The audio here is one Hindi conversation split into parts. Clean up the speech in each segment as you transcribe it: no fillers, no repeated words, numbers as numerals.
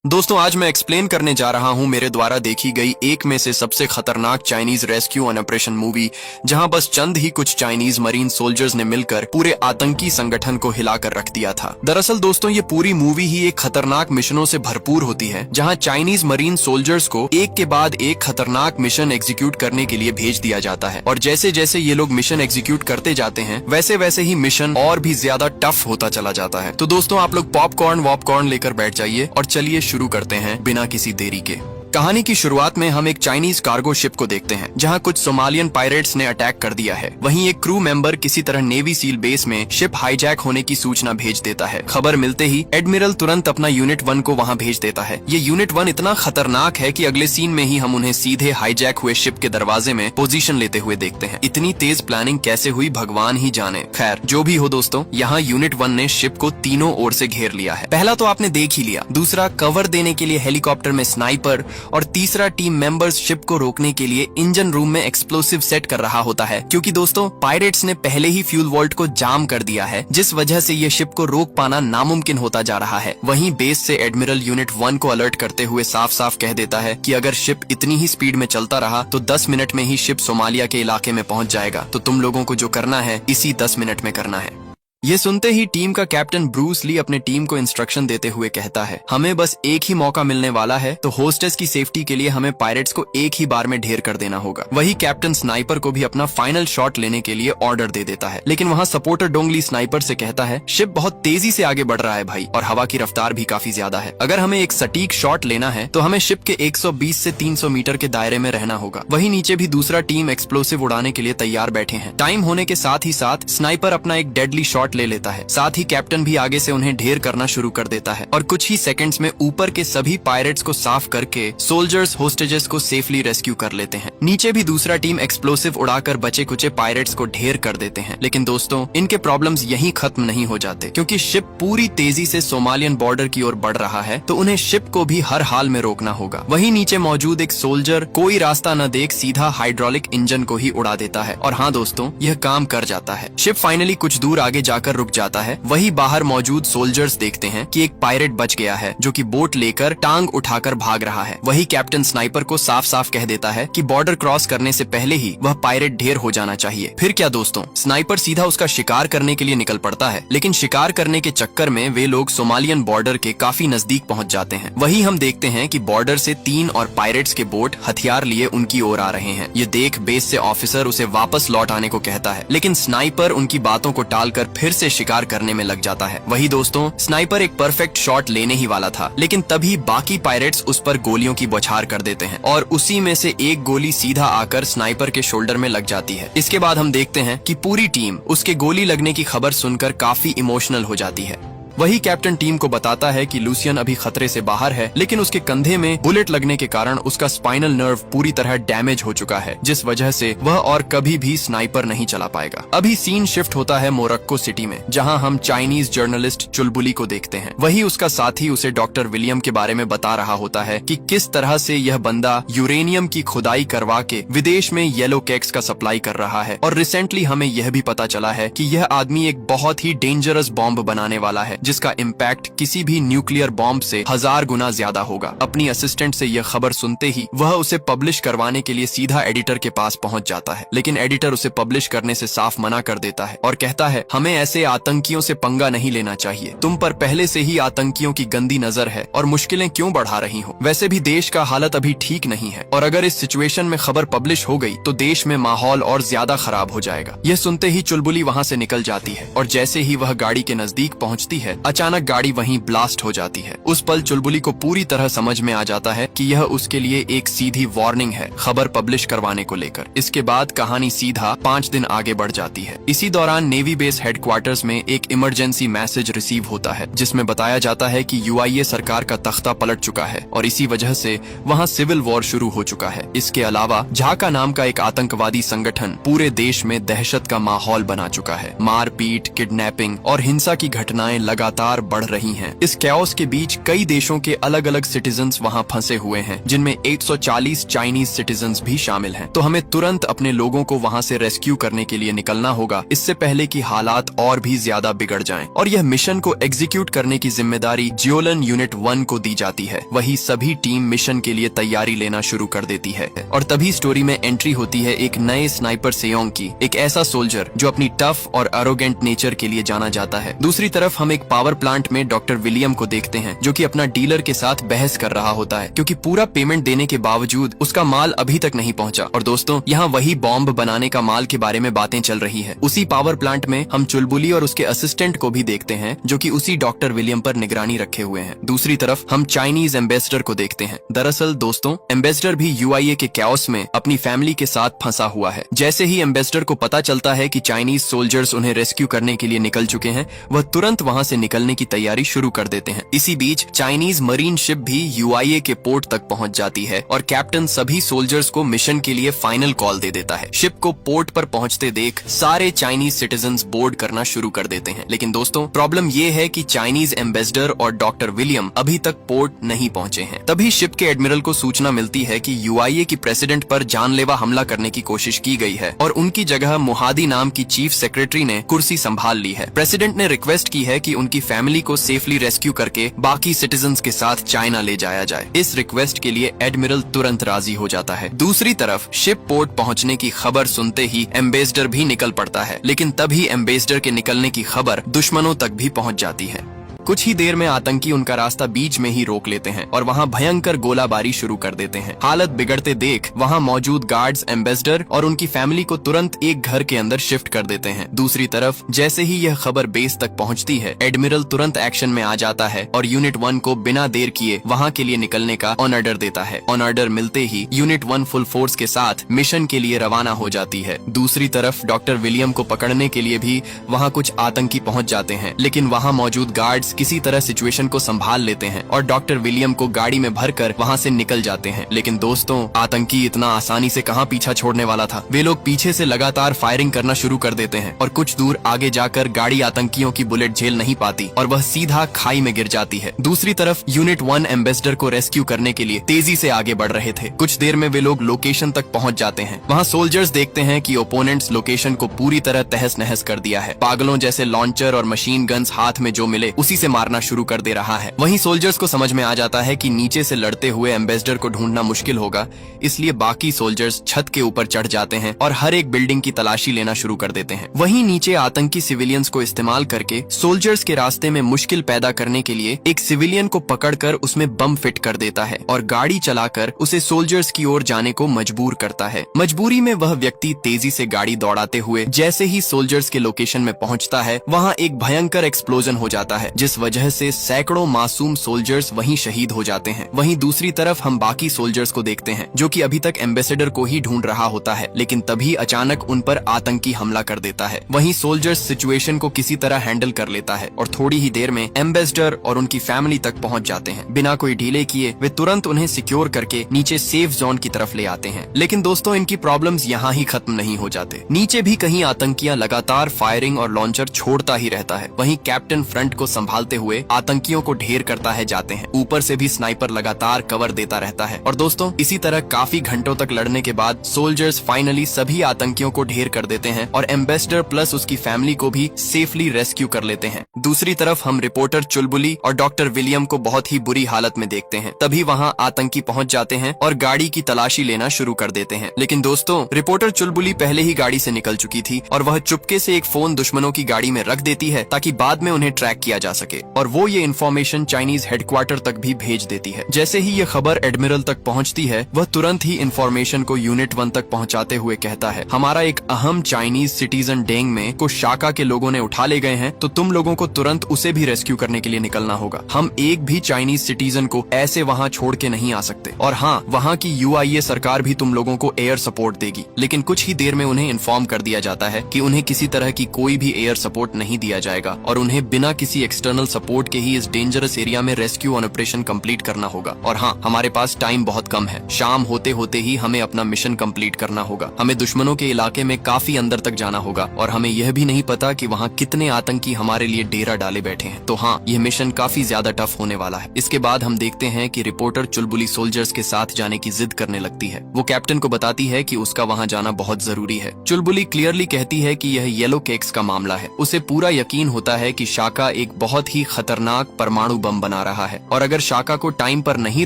दोस्तों आज मैं एक्सप्लेन करने जा रहा हूं मेरे द्वारा देखी गई एक में से सबसे खतरनाक Chinese rescue and operation movie, जहां बस चंद ही कुछ चाइनीज मरीन सोल्जर्स ने मिलकर पूरे आतंकी संगठन को हिलाकर रख दिया था। दरअसल दोस्तों ये पूरी मूवी ही एक खतरनाक मिशनों से भरपूर होती है, जहां चाइनीज मरीन सोल्जर्स को एक के बाद एक खतरनाक मिशन एग्जीक्यूट करने के लिए भेज दिया जाता है। और जैसे जैसे ये लोग मिशन एग्जीक्यूट करते जाते हैं वैसे वैसे ही मिशन और भी ज्यादा टफ होता चला जाता है। तो दोस्तों आप लोग पॉपकॉर्न वॉपकॉर्न लेकर बैठ जाइए और चलिए शुरू करते हैं बिना किसी देरी के। कहानी की शुरुआत में हम एक चाइनीज कार्गो शिप को देखते हैं जहां कुछ सोमालियन पायरेट्स ने अटैक कर दिया है। वहीं एक क्रू मेंबर किसी तरह नेवी सील बेस में शिप हाईजैक होने की सूचना भेज देता है। खबर मिलते ही एडमिरल तुरंत अपना यूनिट 1 को वहां भेज देता है। ये यूनिट 1 इतना खतरनाक है कि अगले सीन में ही हम उन्हें सीधे हाईजैक हुए शिप के दरवाजे में पोजीशन लेते हुए देखते हैं। इतनी तेज प्लानिंग कैसे हुई भगवान ही जाने। खैर जो भी हो दोस्तों, यहाँ यूनिट 1 ने शिप को तीनों ओर से घेर लिया है। पहला तो आपने देख ही लिया, दूसरा कवर देने के लिए हेलीकॉप्टर में स्नाइपर, और तीसरा टीम मेंबर्स शिप को रोकने के लिए इंजन रूम में एक्सप्लोसिव सेट कर रहा होता है। क्योंकि दोस्तों पायरेट्स ने पहले ही फ्यूल वॉल्ट को जाम कर दिया है, जिस वजह से ये शिप को रोक पाना नामुमकिन होता जा रहा है। वहीं बेस से एडमिरल यूनिट 1 को अलर्ट करते हुए साफ साफ कह देता है कि अगर शिप इतनी ही स्पीड में चलता रहा तो 10 मिनट में ही शिप सोमालिया के इलाके में पहुंच जाएगा। तो तुम लोगों को जो करना है इसी 10 मिनट में करना है। ये सुनते ही टीम का कैप्टन ब्रूस ली अपने टीम को इंस्ट्रक्शन देते हुए कहता है, हमें बस एक ही मौका मिलने वाला है, तो होस्टेस की सेफ्टी के लिए हमें पायरेट्स को एक ही बार में ढेर कर देना होगा। वही कैप्टन स्नाइपर को भी अपना फाइनल शॉट लेने के लिए ऑर्डर दे देता है। लेकिन वहाँ सपोर्टर डोंगली स्नाइपर से कहता है, शिप बहुत तेजी से आगे बढ़ रहा है भाई, और हवा की रफ्तार भी काफी ज्यादा है। अगर हमें एक सटीक शॉट लेना है तो हमें शिप के 120 से 300 मीटर के दायरे में रहना होगा। वही नीचे भी दूसरा टीम एक्सप्लोसिव उड़ाने के लिए तैयार बैठे हैं। टाइम होने के साथ ही साथ स्नाइपर अपना एक डेडली शॉट ले लेता है। साथ ही कैप्टन भी आगे से उन्हें ढेर करना शुरू कर देता है और कुछ ही सेकंड्स में ऊपर के सभी पायरेट्स को साफ करके सोल्जर्स होस्टेजेस को सेफली रेस्क्यू कर लेते हैं। नीचे भी दूसरा टीम एक्सप्लोसिव उड़ाकर बचे कुचे पायरेट्स को ढेर कर देते हैं। लेकिन दोस्तों इनके प्रॉब्लम्स यहीं खत्म नहीं हो जाते, क्योंकि शिप पूरी तेजी से सोमालियन बॉर्डर की ओर बढ़ रहा है, तो उन्हें शिप को भी हर हाल में रोकना होगा। वहीं नीचे मौजूद एक सोल्जर कोई रास्ता न देख सीधा हाइड्रोलिक इंजन को ही उड़ा देता है। और हाँ दोस्तों, यह काम कर जाता है। शिप फाइनली कुछ दूर आगे जाकर रुक जाता है। वही बाहर मौजूद सोल्जर्स देखते हैं कि एक पायरेट बच गया है, जो कि बोट लेकर टांग उठाकर भाग रहा है। वही कैप्टन स्नाइपर को साफ साफ कह देता है कि बॉर्डर क्रॉस करने से पहले ही वह पायरेट ढेर हो जाना चाहिए। फिर क्या दोस्तों, स्नाइपर सीधा उसका शिकार करने के लिए निकल पड़ता है। लेकिन शिकार करने के चक्कर में वे लोग सोमालियन बॉर्डर के काफी नजदीक पहुंच जाते हैं। वही हम देखते हैं कि बॉर्डर से 3 और पायरेट्स के बोट हथियार लिए उनकी ओर आ रहे हैं। ये देख बेस से ऑफिसर उसे वापस लौट आने को कहता है, लेकिन स्नाइपर उनकी बातों को टालकर फिर से शिकार करने में लग जाता है। वही दोस्तों स्नाइपर एक परफेक्ट शॉट लेने ही वाला था, लेकिन तभी बाकी पायरेट्स उस पर गोलियों की बौछार कर देते हैं और उसी में से एक गोली सीधा आकर स्नाइपर के शोल्डर में लग जाती है। इसके बाद हम देखते हैं कि पूरी टीम उसके गोली लगने की खबर सुनकर काफी इमोशनल हो जाती है। वही कैप्टन टीम को बताता है कि लूसियन अभी खतरे से बाहर है, लेकिन उसके कंधे में बुलेट लगने के कारण उसका स्पाइनल नर्व पूरी तरह डैमेज हो चुका है, जिस वजह से वह और कभी भी स्नाइपर नहीं चला पाएगा। अभी सीन शिफ्ट होता है मोरक्को सिटी में, जहां हम चाइनीज जर्नलिस्ट चुलबुली को देखते हैं। वही उसका साथी उसे डॉक्टर विलियम के बारे में बता रहा होता है कि किस तरह से यह बंदा यूरेनियम की खुदाई करवा के विदेश में येलो कैक्स का सप्लाई कर रहा है। और रिसेंटली हमें यह भी पता चला है कि यह आदमी एक बहुत ही डेंजरस बॉम्ब बनाने वाला है, जिसका इम्पैक्ट किसी भी न्यूक्लियर बॉम्ब से 1000 गुना ज्यादा होगा। अपनी असिस्टेंट से यह खबर सुनते ही वह उसे पब्लिश करवाने के लिए सीधा एडिटर के पास पहुंच जाता है, लेकिन एडिटर उसे पब्लिश करने से साफ मना कर देता है और कहता है, हमें ऐसे आतंकियों से पंगा नहीं लेना चाहिए। तुम पर पहले से ही आतंकियों की गंदी नजर है और मुश्किलें क्यों बढ़ा रही हो। वैसे भी देश का हालत अभी ठीक नहीं है, और अगर इस सिचुएशन में खबर पब्लिश हो गई तो देश में माहौल और ज्यादा खराब हो जाएगा। यह सुनते ही चुलबुली वहाँ से निकल जाती है, और जैसे ही वह गाड़ी के नजदीक पहुँचती है अचानक गाड़ी वहीं ब्लास्ट हो जाती है। उस पल चुलबुली को पूरी तरह समझ में आ जाता है कि यह उसके लिए एक सीधी वार्निंग है खबर पब्लिश करवाने को लेकर। इसके बाद कहानी सीधा 5 दिन आगे बढ़ जाती है। इसी दौरान नेवी बेस हेडक्वार्टर्स में एक इमरजेंसी मैसेज रिसीव होता है, जिसमें बताया जाता है कि यूआईए सरकार का तख्ता पलट चुका है और इसी वजह से वहाँ सिविल वॉर शुरू हो चुका है। इसके अलावा झाका नाम का एक आतंकवादी संगठन पूरे देश में दहशत का माहौल बना चुका है। मारपीट, किडनैपिंग और हिंसा की घटनाएं लगातार लगातार बढ़ रही हैं। इस कैओस के बीच कई देशों के अलग अलग सिटीजन्स वहां फंसे हुए हैं, जिनमें 140 चाइनीज सिटीजन्स भी शामिल हैं। तो हमें तुरंत अपने लोगों को वहां से रेस्क्यू करने के लिए निकलना होगा, इससे पहले कि हालात और भी ज्यादा बिगड़ जाएं। और यह मिशन को एग्जीक्यूट करने की जिम्मेदारी जियोलन यूनिट 1 को दी जाती है। वही सभी टीम मिशन के लिए तैयारी लेना शुरू कर देती है। और तभी स्टोरी में एंट्री होती है एक नए स्नाइपर सेयोंग की, एक ऐसा सोल्जर जो अपनी टफ और एरोगेंट नेचर के लिए जाना जाता है। दूसरी तरफ हम एक पावर प्लांट में डॉक्टर विलियम को देखते हैं, जो कि अपना डीलर के साथ बहस कर रहा होता है, क्योंकि पूरा पेमेंट देने के बावजूद उसका माल अभी तक नहीं पहुंचा। और दोस्तों, यहाँ वही बॉम्ब बनाने का माल के बारे में बातें चल रही है। उसी पावर प्लांट में हम चुलबुली और उसके असिस्टेंट को भी देखते हैं, जो कि उसी डॉक्टर विलियम पर निगरानी रखे हुए हैं। दूसरी तरफ हम चाइनीज एम्बेसडर को देखते हैं। दरअसल दोस्तों, एम्बेसडर भी यूआईए के कैओस में अपनी फैमिली के साथ फंसा हुआ है। जैसे ही एम्बेसडर को पता चलता है कि चाइनीज सोल्जर्स उन्हें रेस्क्यू करने के लिए निकल चुके हैं, वह तुरंत वहां से निकलने की तैयारी शुरू कर देते हैं। इसी बीच चाइनीज मरीन शिप भी यूआईए के पोर्ट तक पहुंच जाती है और कैप्टन सभी सोल्जर्स को मिशन के लिए फाइनल कॉल दे देता है। शिप को पोर्ट पर पहुंचते देख सारे चाइनीज सिटीजन्स बोर्ड करना शुरू कर देते हैं। लेकिन दोस्तों, प्रॉब्लम ये है कि चाइनीज एम्बेसडर और डॉक्टर विलियम अभी तक पोर्ट नहीं पहुंचे हैं। तभी शिप के एडमिरल को सूचना मिलती है कि यूआईए की प्रेसिडेंट पर जानलेवा हमला करने की कोशिश की गई है और उनकी जगह मुहादी नाम की चीफ सेक्रेटरी ने कुर्सी संभाल ली है। प्रेसिडेंट ने रिक्वेस्ट की है कि उनकी फैमिली को सेफली रेस्क्यू करके बाकी सिटीजन्स के साथ चाइना ले जाया जाए। इस रिक्वेस्ट के लिए एडमिरल तुरंत राजी हो जाता है। दूसरी तरफ शिप पोर्ट पहुंचने की खबर सुनते ही एम्बेसडर भी निकल पड़ता है, लेकिन तभी एम्बेसडर के निकलने की खबर दुश्मनों तक भी पहुंच जाती है। कुछ ही देर में आतंकी उनका रास्ता बीच में ही रोक लेते हैं और वहां भयंकर गोलाबारी शुरू कर देते हैं। हालत बिगड़ते देख वहां मौजूद गार्ड्स एम्बेसडर और उनकी फैमिली को तुरंत एक घर के अंदर शिफ्ट कर देते हैं। दूसरी तरफ जैसे ही यह खबर बेस तक पहुंचती है, एडमिरल तुरंत एक्शन में आ जाता है और यूनिट 1 को बिना देर किए वहां के लिए निकलने का ऑन ऑर्डर देता है। ऑन ऑर्डर मिलते ही यूनिट 1 फुल फोर्स के साथ मिशन के लिए रवाना हो जाती है। दूसरी तरफ डॉक्टर विलियम को पकड़ने के लिए भी वहाँ कुछ आतंकी पहुँच जाते हैं, लेकिन वहाँ मौजूद गार्ड्स किसी तरह सिचुएशन को संभाल लेते हैं और डॉक्टर विलियम को गाड़ी में भरकर वहां से निकल जाते हैं। लेकिन दोस्तों, आतंकी इतना आसानी से कहां पीछा छोड़ने वाला था। वे लोग पीछे से लगातार फायरिंग करना शुरू कर देते हैं और कुछ दूर आगे जाकर गाड़ी आतंकियों की बुलेट झेल नहीं पाती और वह सीधा खाई में गिर जाती है। दूसरी तरफ यूनिट 1 एम्बेसडर को रेस्क्यू करने के लिए तेजी से आगे बढ़ रहे थे। कुछ देर में वे लोग लोकेशन तक पहुंच जाते हैं। वहाँ सोल्जर्स देखते हैं कि ओपोनेंट्स लोकेशन को पूरी तरह तहस नहस कर दिया है। पागलों जैसे लॉन्चर और मशीन गन्स हाथ में जो मिले उसी से मारना शुरू कर दे रहा है। वहीं सोल्जर्स को समझ में आ जाता है कि नीचे से लड़ते हुए एम्बेसडर को ढूंढना मुश्किल होगा, इसलिए बाकी सोल्जर्स छत के ऊपर चढ़ जाते हैं और हर एक बिल्डिंग की तलाशी लेना शुरू कर देते हैं। वहीं नीचे आतंकी सिविलियंस को इस्तेमाल करके सोल्जर्स के रास्ते में मुश्किल पैदा करने के लिए एक सिविलियन को पकड़कर उसमें बम फिट कर देता है और गाड़ी चलाकर उसे सोल्जर्स की ओर जाने को मजबूर करता है। मजबूरी में वह व्यक्ति तेजी से गाड़ी दौड़ाते हुए जैसे ही सोल्जर्स के लोकेशन में पहुंचता है, वहां एक भयंकर एक्सप्लोजन हो जाता है, जिस वजह से सैकड़ों मासूम सोल्जर्स वहीं शहीद हो जाते हैं। वहीं दूसरी तरफ हम बाकी सोल्जर्स को देखते हैं, जो कि अभी तक एम्बेसडर को ही ढूंढ रहा होता है, लेकिन तभी अचानक उन पर आतंकी हमला कर देता है। वहीं सोल्जर्स सिचुएशन को किसी तरह हैंडल कर लेता है और थोड़ी ही देर में एम्बेसडर और उनकी फैमिली तक पहुंच जाते हैं। बिना कोई डिले किए वे तुरंत उन्हें सिक्योर करके नीचे सेफ जोन की तरफ ले आते हैं। लेकिन दोस्तों, इनकी प्रॉब्लम्स यहाँ ही खत्म नहीं हो जाते। नीचे भी कहीं आतंकियां लगातार फायरिंग और लॉन्चर छोड़ता ही रहता है। वहीं कैप्टन फ्रंट को संभालते हुए आतंकियों को ढेर करता है जाते हैं। ऊपर से भी स्नाइपर लगातार कवर देता रहता है। और दोस्तों, इसी तरह काफी घंटों तक लड़ने के बाद सोल्जर्स फाइनली सभी आतंकियों को ढेर कर देते हैं और एम्बेसडर प्लस उसकी फैमिली को भी सेफली रेस्क्यू कर लेते हैं। दूसरी तरफ हम रिपोर्टर चुलबुली और डॉक्टर विलियम को बहुत ही बुरी हालत में देखते हैं। तभी वहाँ आतंकी पहुँच जाते हैं और गाड़ी की तलाशी लेना शुरू कर देते हैं। लेकिन दोस्तों, रिपोर्टर चुलबुली पहले ही गाड़ी से निकल चुकी थी और वह चुपके से एक फोन दुश्मनों की गाड़ी में रख देती है ताकि बाद में उन्हें ट्रैक किया जा सके, और वो ये इन्फॉर्मेशन चाइनीज हेडक्वार्टर तक भी भेज देती है। जैसे ही ये खबर एडमिरल तक पहुंचती है, वह तुरंत ही इन्फॉर्मेशन को यूनिट 1 तक पहुंचाते हुए कहता है, हमारा एक अहम चाइनीज सिटीजन डेंग में को शाका के लोगों ने उठा ले गए हैं, तो तुम लोगों को तुरंत उसे भी रेस्क्यू करने के लिए निकलना होगा। हम एक भी चाइनीज सिटीजन को ऐसे वहाँ छोड़ के नहीं आ सकते। और हाँ, वहाँ की यूआईए सरकार भी तुम लोगों को एयर सपोर्ट देगी। लेकिन कुछ ही देर में उन्हें इन्फॉर्म कर दिया जाता है कि उन्हें किसी तरह की कोई भी एयर सपोर्ट नहीं दिया जाएगा और उन्हें बिना किसी एक्सटर्नल एडिशनल सपोर्ट के ही इस डेंजरस एरिया में रेस्क्यू ऑपरेशन कंप्लीट करना होगा। और हाँ, हमारे पास टाइम बहुत कम है। शाम होते होते ही हमें अपना मिशन कंप्लीट करना होगा। हमें दुश्मनों के इलाके में काफी अंदर तक जाना होगा और हमें यह भी नहीं पता कि वहाँ कितने आतंकी हमारे लिए डेरा डाले बैठे हैं। तो हाँ, यह मिशन काफी ज्यादा टफ होने वाला है। इसके बाद हम देखते हैं कि रिपोर्टर चुलबुली सोल्जर्स के साथ जाने की जिद करने लगती है। वो कैप्टन को बताती है कि उसका वहाँ जाना बहुत जरूरी है। चुलबुली क्लियरली कहती है कि यह येलो केक्स का मामला है। उसे पूरा यकीन होता है कि शाका एक बहुत ही खतरनाक परमाणु बम बना रहा है और अगर शाका को टाइम पर नहीं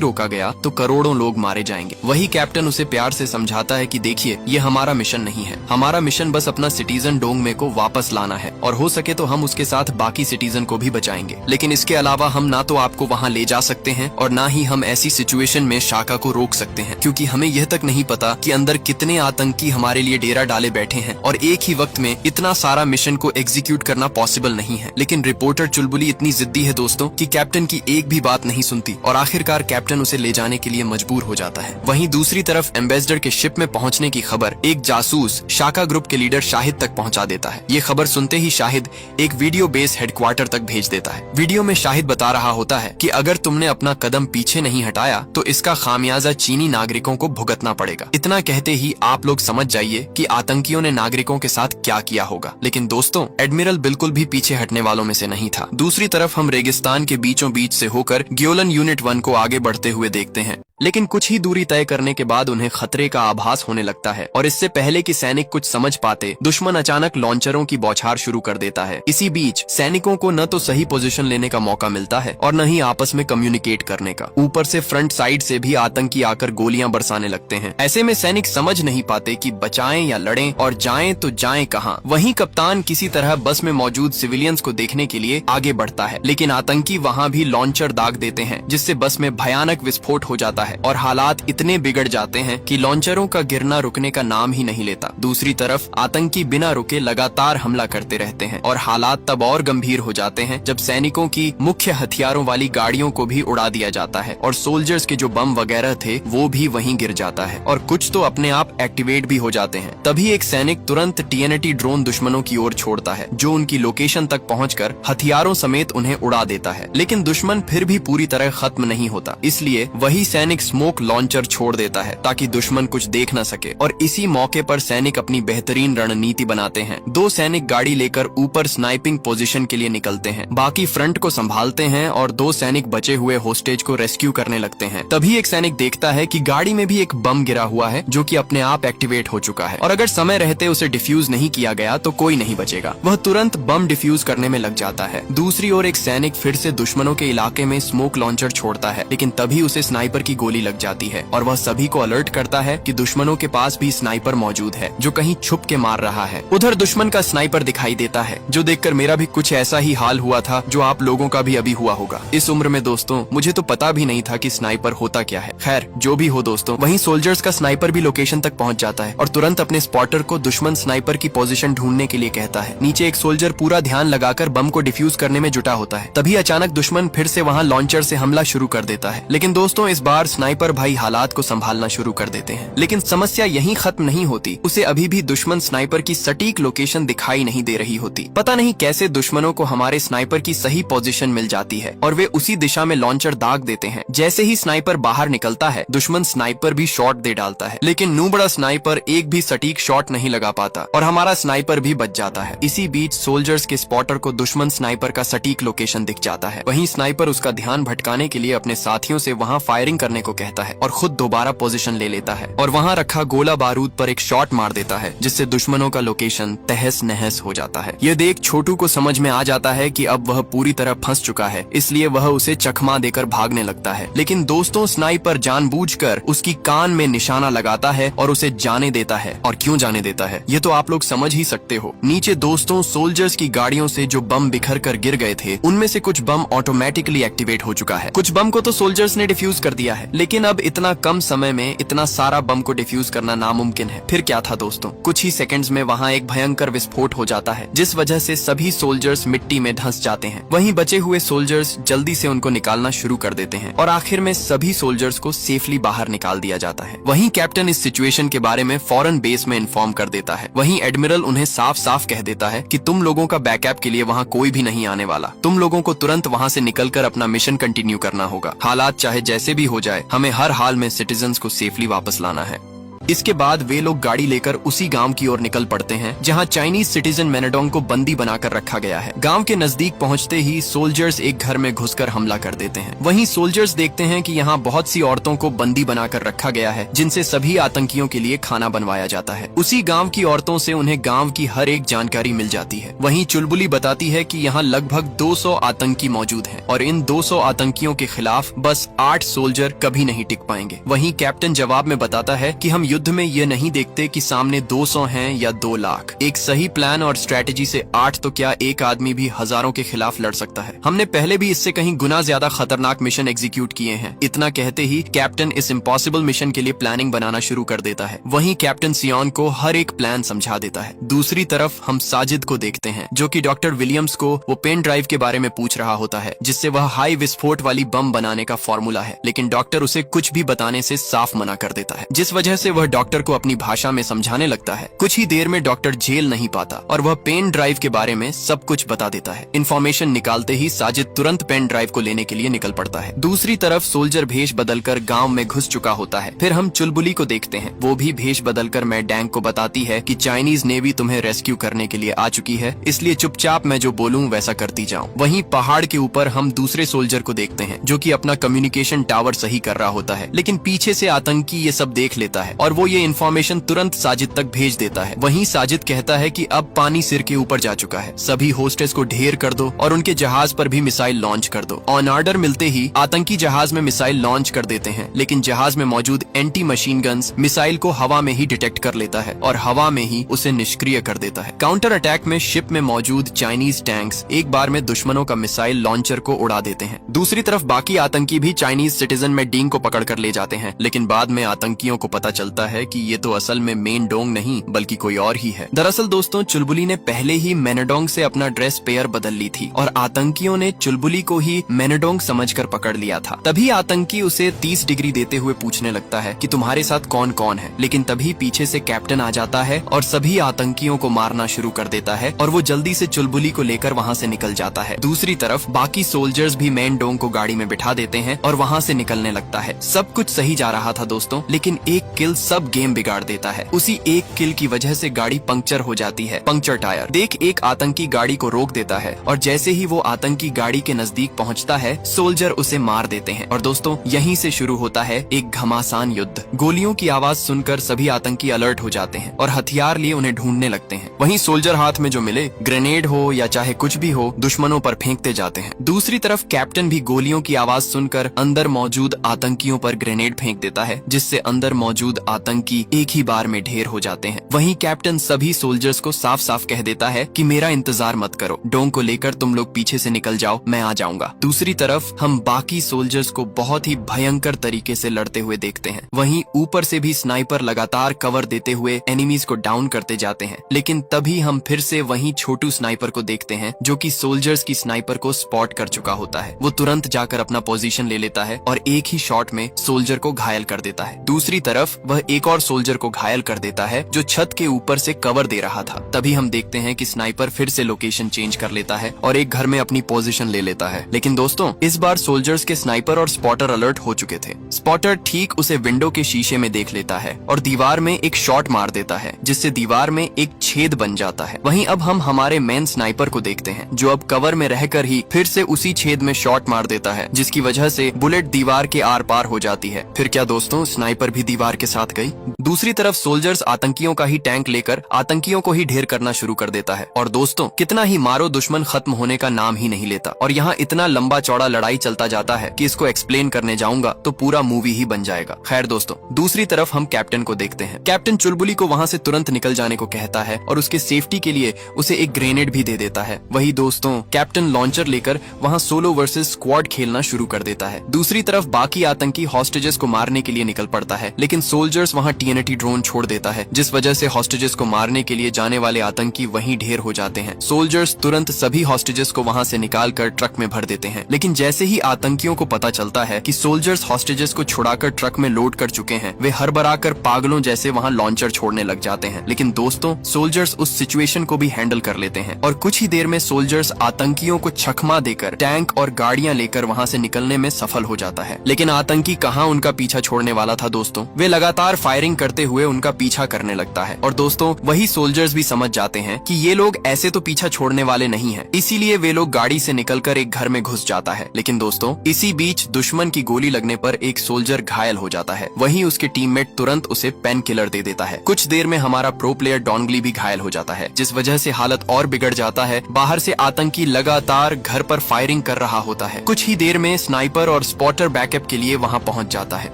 रोका गया तो करोड़ों लोग मारे जाएंगे। वही कैप्टन उसे प्यार से समझाता है कि देखिए, ये हमारा मिशन नहीं है। हमारा मिशन बस अपना सिटीजन डोंगमे को वापस लाना है और हो सके तो हम उसके साथ बाकी सिटीजन को भी बचाएंगे। लेकिन इसके अलावा हम ना तो आपको वहाँ ले जा सकते हैं और ना ही हम ऐसी सिचुएशन में शाका को रोक सकते हैं, क्योंकि हमें यह तक नहीं पता कि अंदर कितने आतंकी हमारे लिए डेरा डाले बैठे हैं और एक ही वक्त में इतना सारा मिशन को एग्जीक्यूट करना पॉसिबल नहीं है। लेकिन रिपोर्टर चुलबुली इतनी जिद्दी है दोस्तों कि कैप्टन की एक भी बात नहीं सुनती और आखिरकार कैप्टन उसे ले जाने के लिए मजबूर हो जाता है। वहीं दूसरी तरफ एम्बेसडर के शिप में पहुंचने की खबर एक जासूस शाका ग्रुप के लीडर शाहिद तक पहुंचा देता है। ये खबर सुनते ही शाहिद एक वीडियो बेस हेडक्वार्टर तक भेज देता है। वीडियो में शाहिद बता रहा होता है कि अगर तुमने अपना कदम पीछे नहीं हटाया तो इसका खामियाजा चीनी नागरिकों को भुगतना पड़ेगा। इतना कहते ही आप लोग समझ जाइए कि आतंकियों ने नागरिकों के साथ क्या किया होगा। लेकिन दोस्तों, एडमिरल बिल्कुल भी पीछे हटने वालों में से नहीं था। दूसरी तरफ हम रेगिस्तान के बीचों बीच से होकर ग्योलन यूनिट 1 को आगे बढ़ते हुए देखते हैं। लेकिन कुछ ही दूरी तय करने के बाद उन्हें खतरे का आभास होने लगता है और इससे पहले कि सैनिक कुछ समझ पाते, दुश्मन अचानक लॉन्चरों की बौछार शुरू कर देता है। इसी बीच सैनिकों को न तो सही पोजीशन लेने का मौका मिलता है और न ही आपस में कम्युनिकेट करने का। ऊपर से फ्रंट साइड से भी आतंकी आकर गोलियां बरसाने लगते हैं। ऐसे में सैनिक समझ नहीं पाते कि बचाएं या लड़ें और जाएं तो जाएं कहां। वहीं कप्तान किसी तरह बस में मौजूद सिविलियंस को देखने के लिए आगे बढ़ता है, लेकिन आतंकी वहां भी लॉन्चर दाग देते हैं, जिससे बस में भयानक विस्फोट हो जाता है और हालात इतने बिगड़ जाते हैं कि लॉन्चरों का गिरना रुकने का नाम ही नहीं लेता। दूसरी तरफ आतंकी बिना रुके लगातार हमला करते रहते हैं और हालात तब और गंभीर हो जाते हैं जब सैनिकों की मुख्य हथियारों वाली गाड़ियों को भी उड़ा दिया जाता है और सोल्जर्स के जो बम वगैरह थे वो भी वहीं गिर जाता है और कुछ तो अपने आप एक्टिवेट भी हो जाते हैं। तभी एक सैनिक तुरंत TNT ड्रोन दुश्मनों की ओर छोड़ता है, जो उनकी लोकेशन तक पहुंचकर हथियारों समेत उन्हें उड़ा देता है। लेकिन दुश्मन फिर भी पूरी तरह खत्म नहीं होता, इसलिए वही सैनिक स्मोक लॉन्चर छोड़ देता है ताकि दुश्मन कुछ देख न सके। और इसी मौके पर सैनिक अपनी बेहतरीन रणनीति बनाते हैं। 2 सैनिक गाड़ी लेकर ऊपर स्नाइपिंग पोजीशन के लिए निकलते हैं, बाकी फ्रंट को संभालते हैं और 2 सैनिक बचे हुए होस्टेज को रेस्क्यू करने लगते हैं। तभी एक सैनिक देखता है कि गाड़ी में भी एक बम गिरा हुआ है जो कि अपने आप एक्टिवेट हो चुका है और अगर समय रहते उसे डिफ्यूज नहीं किया गया तो कोई नहीं बचेगा। वह तुरंत बम डिफ्यूज करने में लग जाता है। दूसरी ओर एक सैनिक फिर से दुश्मनों के इलाके में स्मोक लॉन्चर छोड़ता है, लेकिन तभी उसे स्नाइपर की गोली लग जाती है और वह सभी को अलर्ट करता है कि दुश्मनों के पास भी स्नाइपर मौजूद है जो कहीं छुप के मार रहा है। उधर दुश्मन का स्नाइपर दिखाई देता है, जो देखकर मेरा भी कुछ ऐसा ही हाल हुआ था जो आप लोगों का भी अभी हुआ होगा। इस उम्र में दोस्तों मुझे तो पता भी नहीं था कि स्नाइपर होता क्या है। खैर जो भी हो दोस्तों, वहीं सोल्जर्स का स्नाइपर भी लोकेशन तक पहुंच जाता है और तुरंत अपने स्पॉटर को दुश्मन स्नाइपर की पोजीशन ढूंढने के लिए कहता है। नीचे एक सोल्जर पूरा ध्यान लगाकर बम को डिफ्यूज करने में जुटा होता है। तभी अचानक दुश्मन फिर से वहाँ लॉन्चर से हमला शुरू कर देता है, लेकिन दोस्तों इस बार स्नाइपर भाई हालात को संभालना शुरू कर देते हैं। लेकिन समस्या यहीं खत्म नहीं होती, उसे अभी भी दुश्मन स्नाइपर की सटीक लोकेशन दिखाई नहीं दे रही होती। पता नहीं कैसे दुश्मनों को हमारे स्नाइपर की सही पोजीशन मिल जाती है और वे उसी दिशा में लॉन्चर दाग देते हैं। जैसे ही स्नाइपर बाहर निकलता है, दुश्मन स्नाइपर भी शॉट दे डालता है, लेकिन नूबड़ा स्नाइपर एक भी सटीक शॉट नहीं लगा पाता और हमारा स्नाइपर भी बच जाता है। इसी बीच सोल्जर्स के स्पॉटर को दुश्मन स्नाइपर का सटीक लोकेशन दिख जाता है। वहीं स्नाइपर उसका ध्यान भटकाने के लिए अपने साथियों से वहाँ फायरिंग करने को कहता है और खुद दोबारा पोजीशन ले लेता है और वहाँ रखा गोला बारूद पर एक शॉट मार देता है, जिससे दुश्मनों का लोकेशन तहस नहस हो जाता है। यह देख छोटू को समझ में आ जाता है कि अब वह पूरी तरह फंस चुका है, इसलिए वह उसे चकमा देकर भागने लगता है। लेकिन दोस्तों स्नाइपर जानबूझकर उसकी कान में निशाना लगाता है और उसे जाने देता है। और क्यों जाने देता है ये तो आप लोग समझ ही सकते हो। नीचे दोस्तों सोल्जर्स की गाड़ियों से जो बम बिखर कर गिर गए थे, उनमें से कुछ बम ऑटोमेटिकली एक्टिवेट हो चुका है। कुछ बम को तो सोल्जर्स ने डिफ्यूज कर दिया है, लेकिन अब इतना कम समय में इतना सारा बम को डिफ्यूज करना नामुमकिन है। फिर क्या था दोस्तों, कुछ ही सेकंड्स में वहाँ एक भयंकर विस्फोट हो जाता है, जिस वजह से सभी सोल्जर्स मिट्टी में धंस जाते हैं। वहीं बचे हुए सोल्जर्स जल्दी से उनको निकालना शुरू कर देते हैं और आखिर में सभी सोल्जर्स को सेफली बाहर निकाल दिया जाता है। वहीं कैप्टन इस सिचुएशन के बारे में फौरन बेस में इन्फॉर्म कर देता है। वहीं एडमिरल उन्हें साफ साफ कह देता है कि तुम लोगों का बैकअप के लिए वहाँ कोई भी नहीं आने वाला। डाला। तुम लोगों को तुरंत वहाँ से निकलकर अपना मिशन कंटिन्यू करना होगा। हालात चाहे जैसे भी हो जाए, हमें हर हाल में सिटीजन्स को सेफली वापस लाना है। इसके बाद वे लोग गाड़ी लेकर उसी गांव की ओर निकल पड़ते हैं जहां चाइनीज सिटीजन मेनाडोंग को बंदी बनाकर रखा गया है। गांव के नजदीक पहुंचते ही सोल्जर्स एक घर में घुसकर हमला कर देते हैं। वहीं सोल्जर्स देखते हैं कि यहां बहुत सी औरतों को बंदी बनाकर रखा गया है, जिनसे सभी आतंकियों के लिए खाना बनवाया जाता है। उसी गाँव की औरतों से उन्हें गाँव की हर एक जानकारी मिल जाती है। वहीं चुलबुली बताती है कि यहाँ लगभग 200 आतंकी मौजूद हैं और इन 200 आतंकियों के खिलाफ बस 8 सोल्जर कभी नहीं टिक पाएंगे। वहीं कैप्टन जवाब में बताता है कि हम युद्ध में ये नहीं देखते कि सामने 200 हैं या 2 लाख। एक सही प्लान और स्ट्रेटेजी से 8 तो क्या, एक आदमी भी हजारों के खिलाफ लड़ सकता है। हमने पहले भी इससे कहीं गुना ज्यादा खतरनाक मिशन एग्जीक्यूट किए हैं। इतना कहते ही कैप्टन इस इम्पॉसिबल मिशन के लिए प्लानिंग बनाना शुरू कर देता है। वहीं कैप्टन सियोन को हर एक प्लान समझा देता है। दूसरी तरफ हम साजिद को देखते हैं, जो कि डॉक्टर विलियम्स को वो पेन ड्राइव के बारे में पूछ रहा होता है, जिससे वह हाई विस्फोट वाली बम बनाने का फॉर्मूला है। लेकिन डॉक्टर उसे कुछ भी बताने से साफ मना कर देता है, जिस वजह से वह डॉक्टर को अपनी भाषा में समझाने लगता है। कुछ ही देर में डॉक्टर झेल नहीं पाता और वह पेन ड्राइव के बारे में सब कुछ बता देता है। इन्फॉर्मेशन निकालते ही साजिद तुरंत पेन ड्राइव को लेने के लिए निकल पड़ता है। दूसरी तरफ सोल्जर भेष बदलकर गांव में घुस चुका होता है। फिर हम चुलबुली को देखते हैं। वो भी भेष बदलकर मैं डैंग को बताती है कि चाइनीज नेवी तुम्हें रेस्क्यू करने के लिए आ चुकी है, इसलिए चुपचाप मैं जो बोलूं वैसा करती जाऊं। वहीं पहाड़ के ऊपर हम दूसरे सोल्जर को देखते हैं, जो कि अपना कम्युनिकेशन टावर सही कर रहा होता है। लेकिन पीछे से आतंकी ये सब देख लेता है और वो ये इन्फॉर्मेशन तुरंत साजिद तक भेज देता है। वहीं साजिद कहता है कि अब पानी सिर के ऊपर जा चुका है, सभी होस्टेस को ढेर कर दो और उनके जहाज पर भी मिसाइल लॉन्च कर दो। ऑन ऑर्डर मिलते ही आतंकी जहाज में मिसाइल लॉन्च कर देते हैं, लेकिन जहाज में मौजूद एंटी मशीन गन्स मिसाइल को हवा में ही डिटेक्ट कर लेता है और हवा में ही उसे निष्क्रिय कर देता है। काउंटर अटैक में शिप में मौजूद चाइनीज टैंक्स एक बार में दुश्मनों का मिसाइल लॉन्चर को उड़ा देते हैं। दूसरी तरफ बाकी आतंकी भी चाइनीज सिटीजन में डींग को पकड़ कर ले जाते हैं, लेकिन बाद में आतंकियों को पता चलता है कि ये तो असल में मेन डोंग नहीं बल्कि कोई और ही है। दरअसल दोस्तों, चुलबुली ने पहले ही मेनाडोंग से अपना ड्रेस पेयर बदल ली थी और आतंकियों ने चुलबुली को ही मेनाडोंग समझकर पकड़ लिया था। तभी आतंकी उसे 30 डिग्री देते हुए पूछने लगता है कि तुम्हारे साथ कौन कौन है। लेकिन तभी पीछे से कैप्टन आ जाता है और सभी आतंकियों को मारना शुरू कर देता है और वो जल्दी से चुलबुली को लेकर वहाँ से निकल जाता है। दूसरी तरफ बाकी सोल्जर्स भी मेनाडोंग को गाड़ी में बिठा देते हैं और वहाँ से निकलने लगता है। सब कुछ सही जा रहा था दोस्तों, लेकिन एक किल सब गेम बिगाड़ देता है। उसी एक किल की वजह से गाड़ी पंक्चर हो जाती है। पंक्चर टायर देख एक आतंकी गाड़ी को रोक देता है और जैसे ही वो आतंकी गाड़ी के नजदीक पहुंचता है, सोल्जर उसे मार देते हैं। और दोस्तों, यहीं से शुरू होता है एक घमासान युद्ध। गोलियों की आवाज सुनकर सभी आतंकी अलर्ट हो जाते हैं और हथियार लिए उन्हें ढूंढने लगते हैं। वहीं सोल्जर हाथ में जो मिले, ग्रेनेड हो या चाहे कुछ भी हो, दुश्मनों पर फेंकते जाते हैं। दूसरी तरफ कैप्टन भी गोलियों की आवाज सुनकर अंदर मौजूद आतंकियों पर ग्रेनेड फेंक देता है, जिससे अंदर मौजूद आतंकी एक ही बार में ढेर हो जाते हैं। वहीं कैप्टन सभी सोल्जर्स को साफ साफ कह देता है कि मेरा इंतजार मत करो, डोंग को लेकर तुम लोग पीछे से निकल जाओ, मैं आ जाऊंगा। दूसरी तरफ हम बाकी सोल्जर्स को बहुत ही भयंकर तरीके से लड़ते हुए देखते हैं। वहीं ऊपर से भी स्नाइपर लगातार कवर देते हुए एनिमीज को डाउन करते जाते हैं। लेकिन तभी हम फिर से वहीं छोटू स्नाइपर को देखते हैं, जो कि सोल्जर्स की स्नाइपर को स्पॉट कर चुका होता है। वो तुरंत जाकर अपना पोजीशन ले लेता है और एक ही शॉट में सोल्जर को घायल कर देता है। दूसरी तरफ वह एक और सोल्जर को घायल कर देता है, जो छत के ऊपर से कवर दे रहा था। तभी हम देखते हैं कि स्नाइपर फिर से लोकेशन चेंज कर लेता है और एक घर में अपनी पोजीशन ले लेता है। लेकिन दोस्तों, इस बार सोल्जर्स के स्नाइपर और स्पॉटर अलर्ट हो चुके थे। स्पॉटर ठीक उसे विंडो के शीशे में देख लेता है और दीवार में एक शॉट मार देता है, जिससे दीवार में एक छेद बन जाता है। वहीं अब हम हमारे मेन स्नाइपर को देखते हैं, जो अब कवर में रहकर ही फिर से उसी छेद में शॉट मार देता है, जिसकी वजह से बुलेट दीवार के आर पार हो जाती है। फिर क्या दोस्तों, स्नाइपर भी दीवार के साथ गई। दूसरी तरफ सोल्जर्स आतंकियों का ही टैंक लेकर आतंकियों को ही ढेर करना शुरू कर देता है। और दोस्तों, कितना ही मारो, दुश्मन खत्म होने का नाम ही नहीं लेता। और यहाँ इतना लंबा चौड़ा लड़ाई चलता जाता है कि इसको एक्सप्लेन करने जाऊंगा तो पूरा मूवी ही बन जाएगा। खैर दोस्तों, दूसरी तरफ हम कैप्टन को देखते हैं। कैप्टन चुलबुली को वहाँ से तुरंत निकल जाने को कहता है और उसके सेफ्टी के लिए उसे एक ग्रेनेड भी दे देता है। वही दोस्तों, कैप्टन लॉन्चर लेकर वहाँ सोलो वर्सेस स्क्वाड खेलना शुरू कर देता है। दूसरी तरफ बाकी आतंकी हॉस्टेजेस को मारने के लिए निकल पड़ता है, लेकिन सोल्जर्स सोल्जर्स वहां TNT ड्रोन छोड़ देता है, जिस वजह से हॉस्टेजेस को मारने के लिए जाने वाले आतंकी वहीं ढेर हो जाते हैं। सोल्जर्स तुरंत सभी हॉस्टेजेस को वहां से निकालकर ट्रक में भर देते हैं, लेकिन जैसे ही आतंकियों को पता चलता है कि सोल्जर्स हॉस्टेजेस को छुड़ाकर ट्रक में लोड कर चुके हैं, वे हड़बड़ाकर पागलों जैसे वहां लॉन्चर छोड़ने लग जाते हैं। लेकिन दोस्तों, सोल्जर्स उस सिचुएशन को भी हैंडल कर लेते हैं और कुछ ही देर में सोल्जर्स आतंकियों को चकमा देकर टैंक और गाड़ियां लेकर वहां से निकलने में सफल हो जाता है। लेकिन आतंकी कहां उनका पीछा छोड़ने वाला था दोस्तों, वे लगातार फायरिंग करते हुए उनका पीछा करने लगता है। और दोस्तों, वही सोल्जर्स भी समझ जाते हैं कि ये लोग ऐसे तो पीछा छोड़ने वाले नहीं हैं, इसीलिए वे लोग गाड़ी से निकलकर एक घर में घुस जाता है। लेकिन दोस्तों, इसी बीच दुश्मन की गोली लगने पर एक सोल्जर घायल हो जाता है। वहीं उसके टीममेट तुरंत उसे पेन किलर दे देता है। कुछ देर में हमारा प्रो प्लेयर डोंगली भी घायल हो जाता है, जिस वजह से हालत और बिगड़ जाता है। बाहर से आतंकी लगातार घर पर फायरिंग कर रहा होता है। कुछ ही देर में स्नाइपर और स्पॉटर बैकअप के लिए वहां पहुंच जाता है।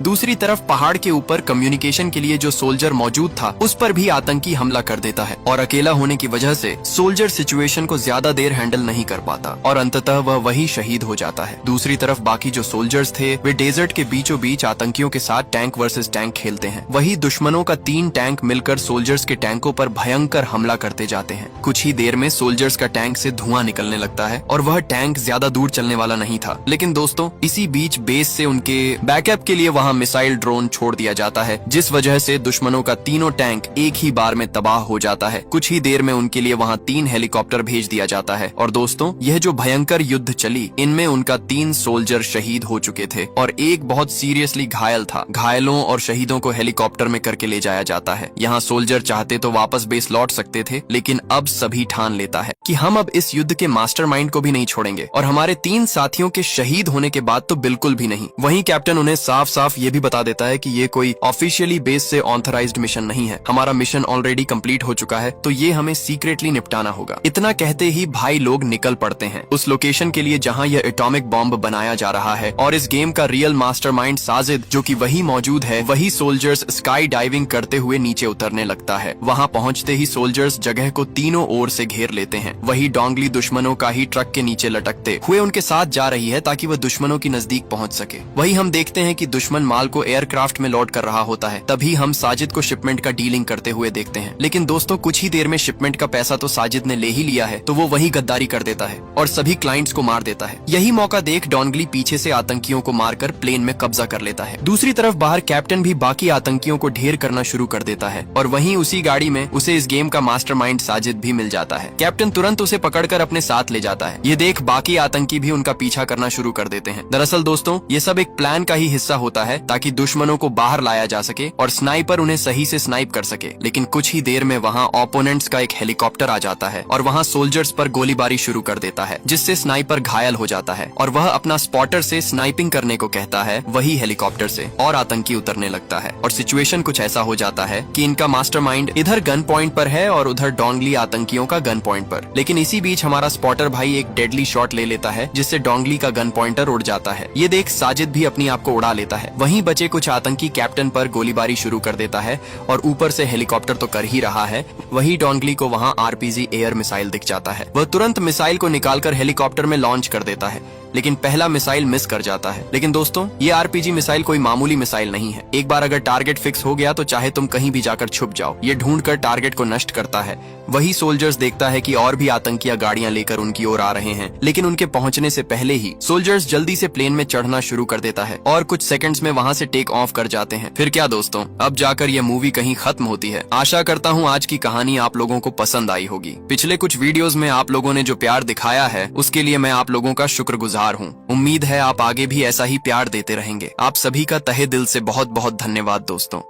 दूसरी तरफ पहाड़ के ऊपर कम्युनिकेशन के लिए जो सोल्जर मौजूद था, उस पर भी आतंकी हमला कर देता है और अकेला होने की वजह से सोल्जर सिचुएशन को ज्यादा देर हैंडल नहीं कर पाता और अंततः वह वही शहीद हो जाता है। दूसरी तरफ बाकी जो सोल्जर्स थे, वे डेजर्ट के बीचों बीच आतंकियों के साथ टैंक वर्सेस टैंक खेलते हैं। वही दुश्मनों का 3 टैंक मिलकर सोल्जर्स के टैंकों पर भयंकर हमला करते जाते हैं। कुछ ही देर में सोल्जर्स का टैंक से धुआं निकलने लगता है और वह टैंक ज्यादा दूर चलने वाला नहीं था। लेकिन दोस्तों, इसी बीच बेस से उनके बैकअप के लिए वहां मिसाइल ड्रोन छोड़ दिया जाता है, जिस वजह से दुश्मनों का तीनों टैंक एक ही बार में तबाह हो जाता है। कुछ ही देर में उनके लिए वहां 3 हेलीकॉप्टर भेज दिया जाता है। और दोस्तों, यह जो भयंकर युद्ध चली, इनमें उनका 3 सोल्जर शहीद हो चुके थे और एक बहुत सीरियसली घायल था। घायलों और शहीदों को हेलीकॉप्टर में करके ले जाया जाता है। यहाँ सोल्जर चाहते तो वापस बेस लौट सकते थे, लेकिन अब सभी ठान लेता है कि हम अब इस युद्ध के मास्टरमाइंड को भी नहीं छोड़ेंगे और हमारे 3 साथियों के शहीद होने के बाद तो बिल्कुल भी नहीं। वहीं कैप्टन उन्हें साफ साफ ये भी बता देता है कि ये कोई ऑफिशियली बेस से ऑथराइज्ड मिशन नहीं है। हमारा मिशन ऑलरेडी कंप्लीट हो चुका है, तो ये हमें सीक्रेटली निपटाना होगा। इतना कहते ही भाई लोग निकल पड़ते हैं उस लोकेशन के लिए जहां यह एटॉमिक बॉम्ब बनाया जा रहा है। और इस गेम का रियल मास्टरमाइंड साजिद, जो कि वही मौजूद है, वही सोल्जर्स स्काई डाइविंग करते हुए नीचे उतरने लगता है। वहां पहुंचते ही सोल्जर्स जगह को तीनों ओर से घेर लेते हैं। वही डोंगली दुश्मनों का ही ट्रक के नीचे लटकते हुए उनके साथ जा रही है ताकि वह दुश्मनों की नजदीक पहुंच सके। वही हम देखते हैं कि दुश्मन माल को एयरक्राफ्ट में लोड कर रहा होता है। तभी हम साजिद को शिपमेंट का डीलिंग करते हुए देखते हैं। लेकिन दोस्तों, कुछ ही देर में शिपमेंट का पैसा तो साजिद ने ले ही लिया है, तो वो वही गद्दारी कर देता है और सभी क्लाइंट्स को मार देता है। यही मौका देख डोंगली पीछे से आतंकियों को मारकर प्लेन में कब्जा कर लेता है। दूसरी तरफ बाहर कैप्टन भी बाकी आतंकियों को ढेर करना शुरू कर देता है और वहीं उसी गाड़ी में उसे इस गेम का मास्टरमाइंड साजिद भी मिल जाता है। कैप्टन तुरंत उसे पकड़कर अपने साथ ले जाता है। ये देख बाकी आतंकी भी उनका पीछा करना शुरू कर देते हैं। दरअसल दोस्तों, ये सब एक प्लान का ही हिस्सा होता है ताकि दुश्मनों को बाहर लाया जा सके और स्नाइपर उन्हें सही से स्नाइप कर सके। लेकिन कुछ ही देर में वहाँ ओपोनेंट्स का एक हेलीकॉप्टर आ जाता है और वहाँ सोल्जर्स पर गोलीबारी शुरू कर देता है, जिससे स्नाइपर घायल हो जाता है और वह अपना स्पॉटर से स्नाइपिंग करने को कहता है वही हेलीकॉप्टर से, और आतंकी उतरने लगता है। और सिचुएशन कुछ ऐसा हो जाता है कि इनका मास्टरमाइंड इधर गन पॉइंट पर है और उधर डोंगली आतंकियों का गन पॉइंट पर। लेकिन इसी बीच हमारा स्पॉटर भाई एक डेडली शॉट ले लेता है, जिससे डोंगली का गन पॉइंटर उड़ जाता है। ये देख साजिद भी अपनी आप को उड़ा लेता है। वहीं बचे कुछ आतंकी कैप्टन पर गोलीबारी शुरू कर देता है और ऊपर से हेलीकॉप्टर तो कर ही रहा है, वही डोंगली को वहाँ RPG एयर मिसाइल दिख जाता है। वह तुरंत मिसाइल को निकालकर हेलीकॉप्टर में लॉन्च कर देता है, लेकिन पहला मिसाइल मिस कर जाता है। लेकिन दोस्तों, ये RPG मिसाइल कोई मामूली मिसाइल नहीं है। एक बार अगर टारगेट फिक्स हो गया तो चाहे तुम कहीं भी जाकर छुप जाओ, ये ढूंढकर टारगेट को नष्ट करता है। वही सोल्जर्स देखता है कि और भी आतंकियां गाड़ियां लेकर उनकी ओर आ रहे हैं, लेकिन उनके पहुंचने से पहले ही सोल्जर्स जल्दी से प्लेन में चढ़ना शुरू कर देता है और कुछ सेकंड्स में वहां से टेक ऑफ कर जाते हैं। फिर क्या दोस्तों, अब जाकर यह मूवी कहीं खत्म होती है। आशा करता हूँ आज की कहानी आप लोगों को पसंद आई होगी। पिछले कुछ वीडियोस में आप लोगों ने जो प्यार दिखाया है, उसके लिए मैं आप लोगों का शुक्रगुजार हूँ। उम्मीद है आप आगे भी ऐसा ही प्यार देते रहेंगे। आप सभी का तहे दिल से बहुत बहुत धन्यवाद दोस्तों।